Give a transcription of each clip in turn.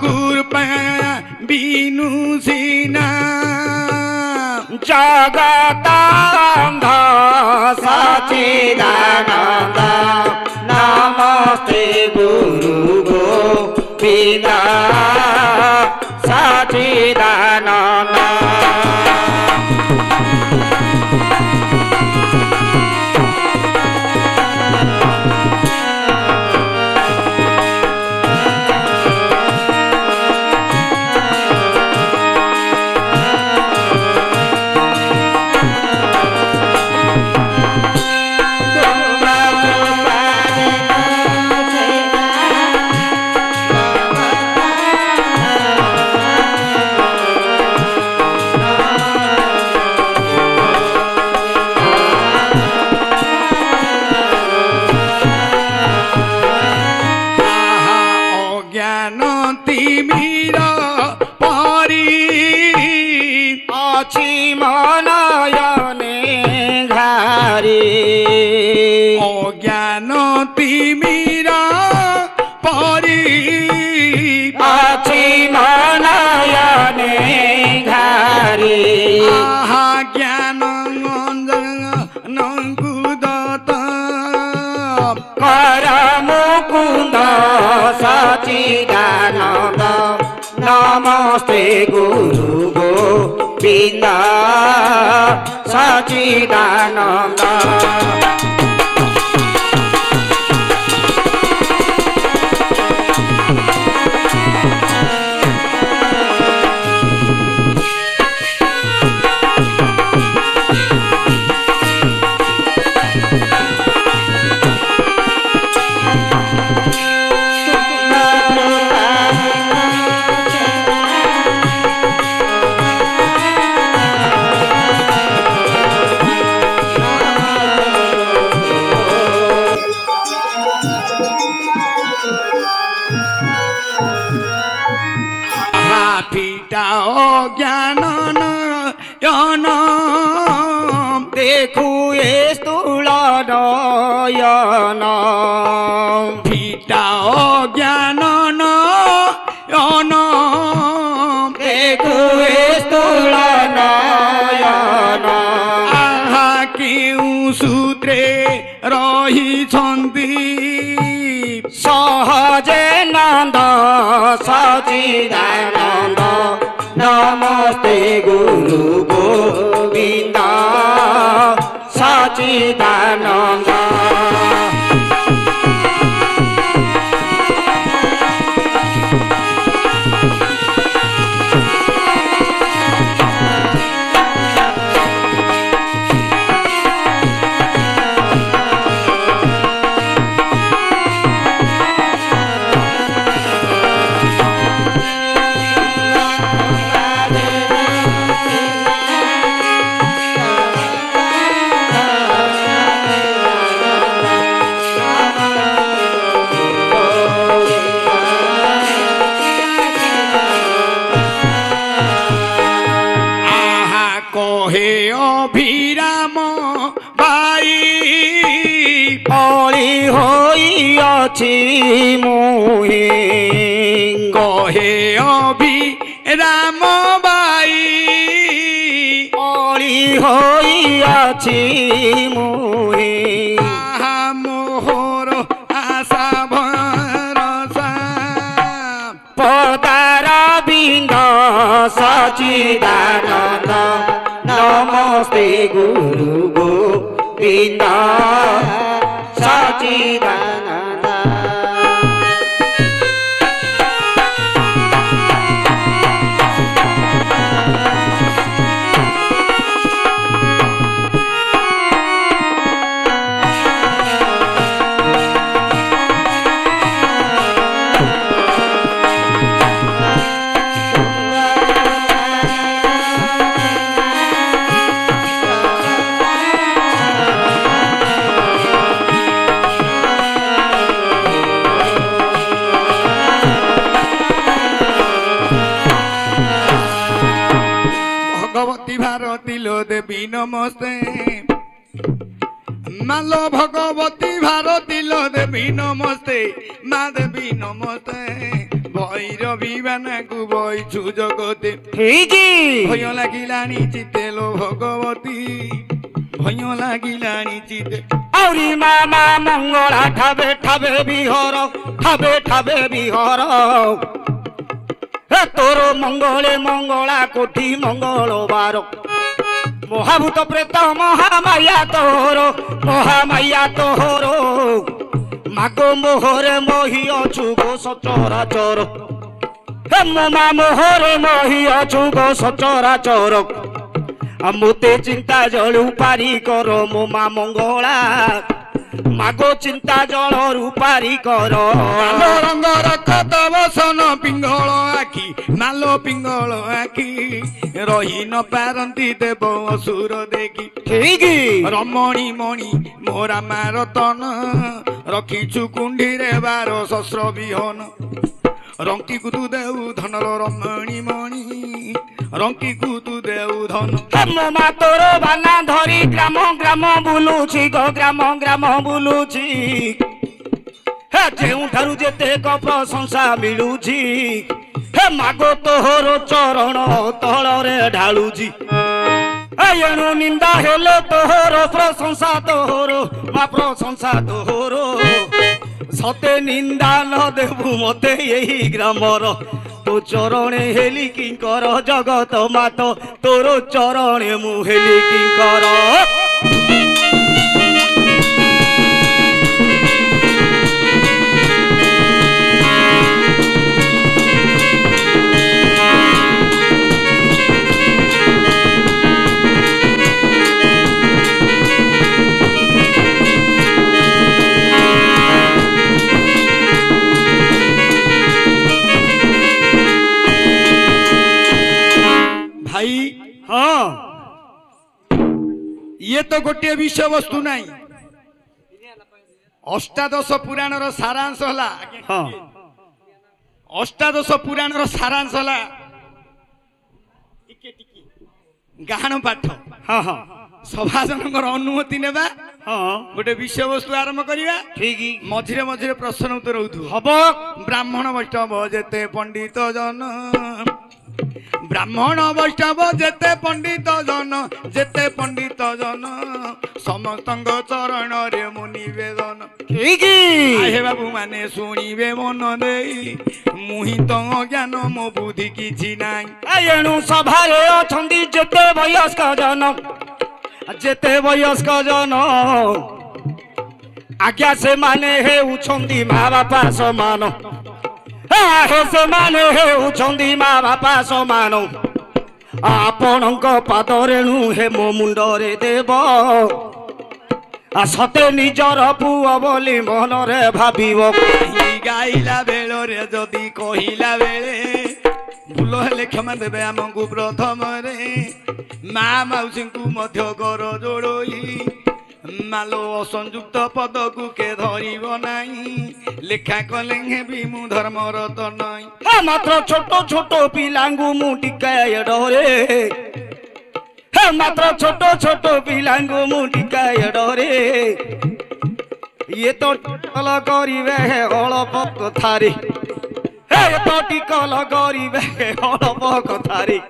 कृपा बिनु सीना जगतांध सच्चिदानंद नमस्ते गुरु गोविंद सच्चिदानंद। सच्चिदानंद नमस्ते गुरु गोविंद सच्चिदानंद। देखु स्थूल नयन फिटाओ ज्ञान नयन देखु स्थूल नयन आहा केउ सूत्रे रही सहजे नंद सच्चिदानंद नमस्ते गुरु गोविंद सच्चिदानंद। अभिराम भाई पड़ी होइछि मुहि कहे अभिराम भाई पड़ी होइछि मुहि मोहर आशा भरसा पदार बिंद सच्चिदानंद नमस्ते गुरु गोविंद सच्चिदानंद। भारती लो देवी नमस्ते मालो भगवती भारती लो देवी नमस्ते माँ देवी नमस्ते ভৈরবী বানাকু বইছু জগতে ঠিক ভয় লাগিলানি চিতে লো ভগবতী ভয় লাগিলানি চিতে আউরি মামা মঙ্গলা ঠাবে ঠাবে বিহর ঠাবে ঠাবে বিহর তোর মঙ্গলে মঙ্গলা কোঠি মঙ্গলবার মহাভূত প্রেত মহামায়া তোর মাগো মোহরে মহি অছু গো সচরাচর হে মা মোহরে মহি অছু গো সচরাচর মতে চিন্তা জলু পারি কর মো মা মঙ্গলা মাগো চিন্তা জলু পারি কর রঙ্গর কত বসন পিঙ্গল আখি নালো পিঙ্গল আখি রহি ন পারନ୍ତି দেব অসুর দেখি ঠিক রমণী মণি মোরা মারতন রখিছু কুণ্ঠিরে 12 শস্ত্র বিহন রঙ্কি কুতু দেউ ধনর রমণী মণি রঙ্কি কুতু দেউ ধন মা তোর বানা ধরি গ্রাম গ্রাম বুলুছি গো গ্রাম গ্রাম বুলুছি হে ଯେଉଁଠାରୁ ଯେତେ ପ୍ରଶଂସା ମିଳୁଛି ହେ ମାଗ ତୋହର ଚରଣ ତଳରେ ଢାଳୁଛି ଏଣୁ ନିନ୍ଦା ହେଲେ ତୋହର ପ୍ରଶଂସା ତୋହର ମା ପ୍ରଶଂସା ତୋହର ସତେ ନିନ୍ଦା ନ ଦେବୁ ମତେ ଏହି ଗ୍ରାମର ତୋ ଚରଣେ ହେଲି କିଙ୍କର ଜଗତ ମାତ ତୋର ଚରଣେ ମୁଁ ହେଲି କିଙ୍କର भाई हाँ ये तो गोटे विषय वस्तु नहीं अष्टादश पुराण सारांश हला हाँ अष्टादश पुराण सारांश हला गाहन पाठ हाँ हाँ सभाजन अनुमति नेबा हाँ गोटे विषय वस्तु आरंभ करिया ठीक मझिरे मझिरे प्रश्न उत्तर होतु हब ब्राह्मण वैष्णव जेते पंडित जन ब्राह्मण वैष्णव जेते पंडित जन समस्त चरण रे मु निवेदन ठीक हे बाबू माने शुणिबे मन देई मुहि तो ज्ञान मो बुद्धि किछि नाई एणु सभारे अछंदी जेते वयस्क जन आज्ञा से माने हे उछंदी माँ बापा समान हे से माने हे उछंदी माँ बापा समान आपणक पाद रेणु हे मो मुंडरे देव सते निजर पुओ बोली मनरे भाबिब गाइला बेलो रे जदि कहिला बेले भूल हेले क्षमा देवे आमको प्रथम रे माँ मौसी को मध्य कर जोड़ोई मालो असंयुक्त पद को के धरिब नाही लेखा कले भी मु धर्मरत नाही मात्र छोट छोट पिलांगु मु टिकाय डरे मात्र छोट छोट पिलांगु मु टिकाय डरे ये तो टिकल करिवे अल्प कथारे ये तो टिकल करिवे अल्प कथारे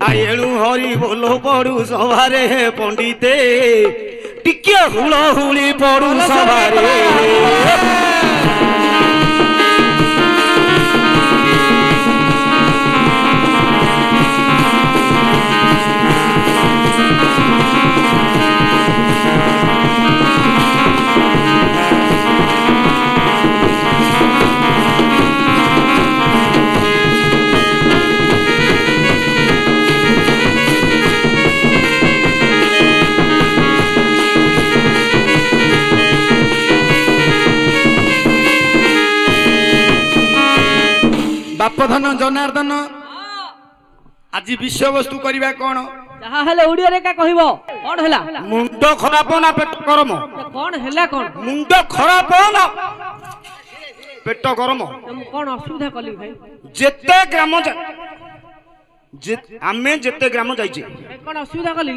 आएणु हरि बोलो पड़ू सभारे पंडिते टिके हुला हुली पड़ू सभारे बापधन जनार्दन आज विषय वस्तु करवा कौन जहा हेले ओडियो रे का कहबो कोन हैला मुंड खराब ना पेट गरम कोन हैला कोन मुंड खराब ना पेट गरम कोन असुविधा कली भाई जेते ग्राम आमे जेते ग्राम जाइछे कोन असुविधा कली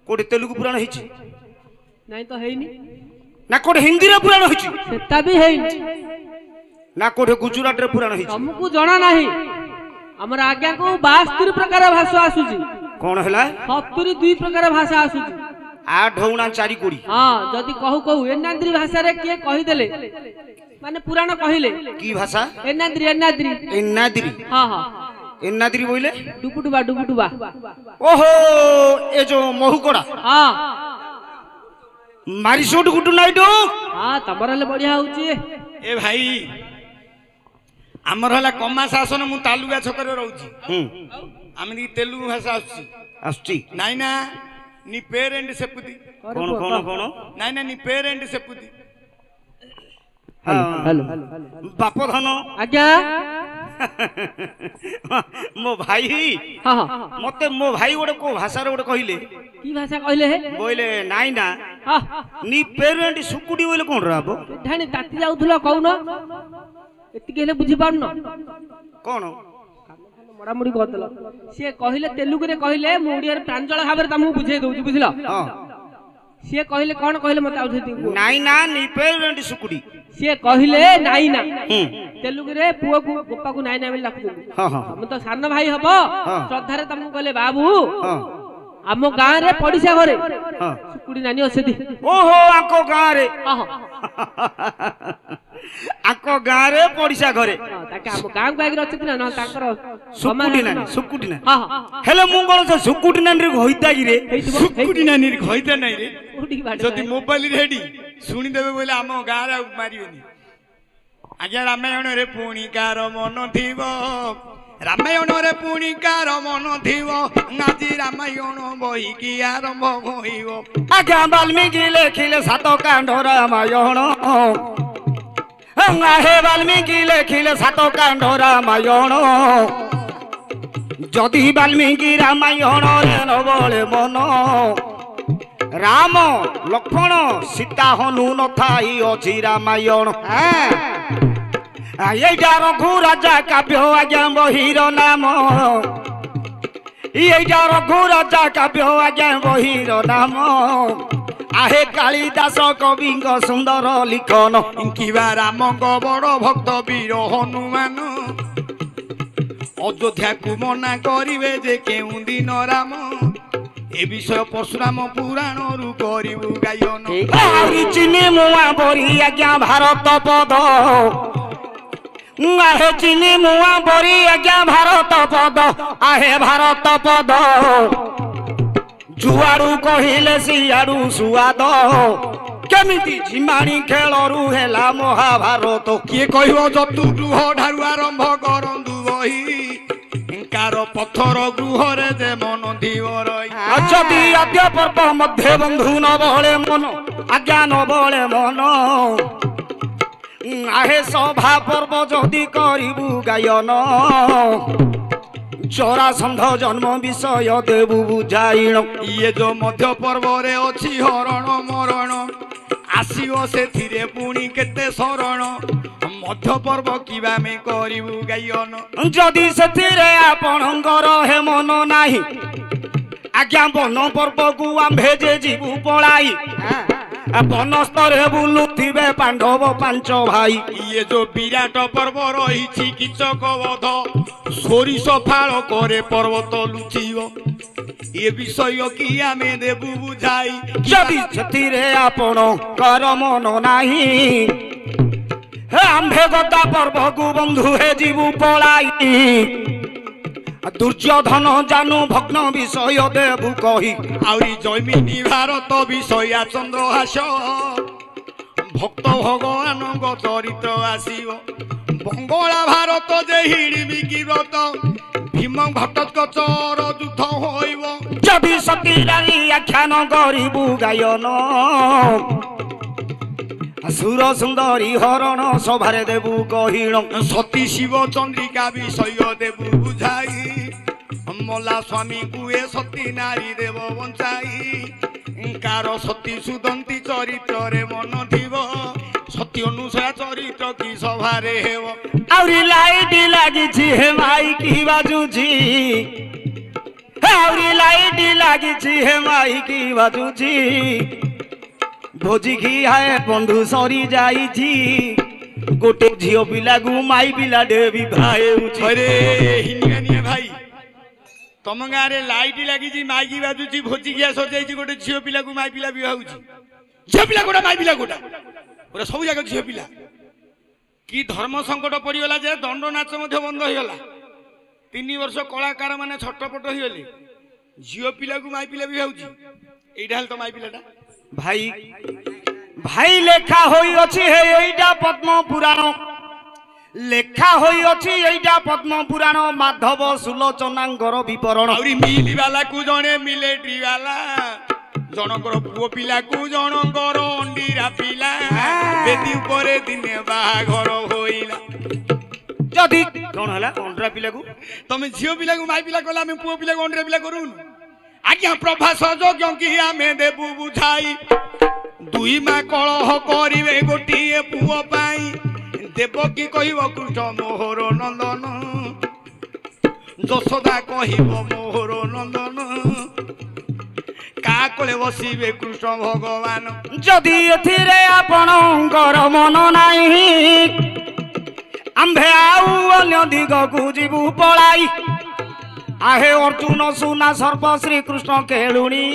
कोडे तेलुगु पुराण हिची नहीं तो हेइनी ना कोडे हिंदी रे पुराण हिची सेता भी हेइनी ना कोठे गुजरात रे पुराण हिची तुमको जणा नाही हमर आज्ञा को 72 प्रकार भाषा आसुची कोन हैला 72 प्रकार भाषा आसुची 8 ढौणा 4 कोड़ी हां जदी कहू कहू एनाद्री भाषा रे के कहि देले माने पुराण कहिले की भाषा एनाद्री हां हां एनाद्री बोले डुबुडुबा ओहो ए जो महुकोड़ा हां मारी सोट गुटू नाइडो हां तमर ले बढ़िया होची ए भाई आमर हला कमा शासन मु तालुगा छकरे रहउची आमनी तेलुगु भाषा आसुची नाइ ना नी पेरेंट सेपुदी कोन नाइ ना नी पेरेंट सेपुदी हेलो बाप धन आज्ञा मो भाई हां हां मते मो भाई गोटे को भाषा रे गोटे कहिले की भाषा कहले हे बोले नाइ ना हां नी पेरेंट सुकुडी बोले कोन राबो ढाणी ताती जाउथलो कहूनो एति केले बुझी पाउन कोन मडामुडी कहतलो से कहिले तेलुगु रे कहिले मु ओडिया रे प्रांजल भाबरे तमु बुझे दउची बुझलो हां से कहिले कोन कहिले मते आउथे नाइ ना नी पेरेंट सुकुडी से कहिले नाइ ना तेलुगु रे पुओ को गोपा को नाइ ना बोली डाकुछ हां हां हम तो सान भाई हबो श्रद्धा रे तमु कहले बाबू आम गाँ रे पड़िसा घरे सुकुड़ी नानी असेदी ओहो आको गाँ रे हां आको गाँ रे पड़िसा घरे ताके आम गाँ को आगे रचित ना ताकर सुकुड़ी नानी हां हेलो मंगल से सुकुड़ी नानी रे होइता कि रे सुकुड़ी नानी रे होइता नै रे उडी बाडी जदी मोबाइल रेडी सुनी देबे बोले आम गाँ रे मारियोनी आज्ञा रामायण रे पुणी कार मन थिबो रामायण रे पुणी कार मन थिबो आजी रामायण बही की आरंभ होइबो आज्ञा वाल्मीकि लेखिले 7 कांड रामायण हे वाल्मीकि लेखिले 7 कांड रामायण जदि वाल्मीकि रामायण रे न बळे मन राम लक्ष्मण सीता हनु न थाई अछि रामायण এইটা রঘু রাজা কাব্য আজ্ঞা বহির নাম এইটা রঘু রাজা কাব্য আজ্ঞা বহির নাম आहे कालिदास कविंग सुंदर लिखन किबा रामक बड़ भक्त वीर हनुमान अयोध्या को मना करिवे जे केउ दिन राम ए विषय परशुराम पुराण रु करिबु गायन चिनी मुआ बरी आज्ञा भारत पद आहे चिनी मुआ बरी आज्ञा भारत पद आहे भारत पद जुआड़ू कहिले सियाड़ू सुआद केमिति झिमाणी खेलरू हेला महाभारत किए कहिबो जतु गृह ठारू आरंभ करंदु बही कार पत्थर गृह रे जे मन धीवर अजदी आद्य पर्व मध्य बंधु न बळे मन आज्ञा न बळे मन आहे सभा पर्व जदि करिबु गायन चौरासंध जन्म विषय देबु बुझाइण ये जो मध्य पर्व रे अछि हरण मरण आसीओ से थिरे पुणी केते शरण मध्य पर्व किबा में करिबु गायन जदि से थिरे आपणकर हे मन नाही आज्ञा वन पर्व को आम्भे जे जीवु पळाई बनस्तरे बुलुथिबे पांडव 5 भाई ये जो विराट पर्व रही किचक वध सोरिष फाल करे पर्वत लुचिव ये विषय कि आमे देबु बुझाई जदि छथिरे आपण कर मन नाही आम्भे गदा पर्व को बंधु हे जीवु पळाई दुर्योधन जानु भग्न विषय देबु कही आउरी जैमिनी भारत विषय चंद्रहास भक्त भगवान चरित्र आसीव बंगला भारत जे हिड़बी की व्रत भीम घटोत्कचर युद्ध होइब जदि सती रानी आख्यान करिबु गायन सुर सुंदरी हरण सभारे देबु कहिण सती शिव चंद्रिका विषय देबु बुझाई मला स्वामी कुए सती नारी देव बंचाई कार सती सुदंती चरित्र रे मन थिब सती अनुसया चरित्र की सभारे हेव आउरी लाइट लागिछि हे माई की बाजुछि आउरी लाइट लागिछि हे माई की बाजुछि भोजी की है बंधु सरी जाइछि गोटे झियो पिला गु माई पिला देवी भाई अरे हिनिया भाई तम गाँ रे लाइट लगी माइकी बाजुची भोजी गया सजाई गोटे झील पिला को माई पिला विवाह झील पिला गोटा माई पिला गोटा पूरा सब जगह झील पिला कि धर्म संकट पड़गला जे दंड नाच बंद हो गला 3 वर्ष कलाकार मैंने छटपट हो गले झील पिला को माई पिला विवाह एटा तो माई पिलाटा भाई भाई लेखा होई अछि हे एइटा पद्म पुराण लेखा होई अछि एइटा पद्म पुराण माधव सुलोचनांगर विवरण आउरी मिली वाला को जणे मिलिटरी वाला जनकर पुओ पिला को जनकर अंडीरा पिला बेदी ऊपर दिने बाघर होइला जदी कोन हला अंडरा पिला को तमे झियो पिला को माई पिला कला हम पुओ पिला को अंडीरा पिला करून आज्ञा प्रभा सजोग्य कि आमे देबु बुझाई दुई मा कलह करिवे गोटिए पुओ पाई देवकी कहिब कृष्ण मोहर नंदन यशोदा कहिब मोहर नंदन का कोले बसिबे कृष्ण भगवान जदि एथिरे आपणकर मन नाही आंभे आउ अन्य दिगकु जीवु पळाई आहे अर्जुन सुना सर्प श्री कृष्ण केळुणी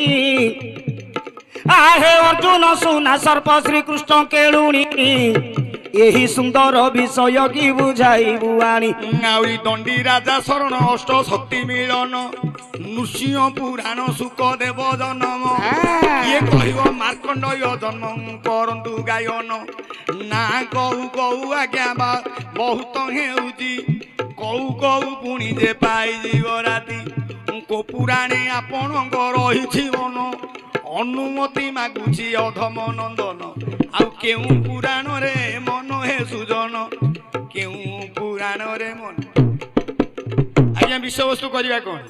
आहे अर्जुन सुना सर्प श्री कृष्ण केळुणी यही सुंदर विषय की बुझाई बुआणी नाउरी दंडी राजा शरण अष्ट शक्ति मिलन नृसिंह पुराण सुखदेव जन्म ये कहिबो मार्कंडेय जन्म करंतु गायन ना कहू कहू आज्ञा बा बहुत हेउजी कहू कहू पुणी जे पाई जीव राति को पुराणे आपणक रहिछि मन अनुमति मागुछि अधम नंदन आउ केउ पुराण रे मन हे सुजन केउ पुराण रे मन आज्ञा विषय वस्तु करिया कोन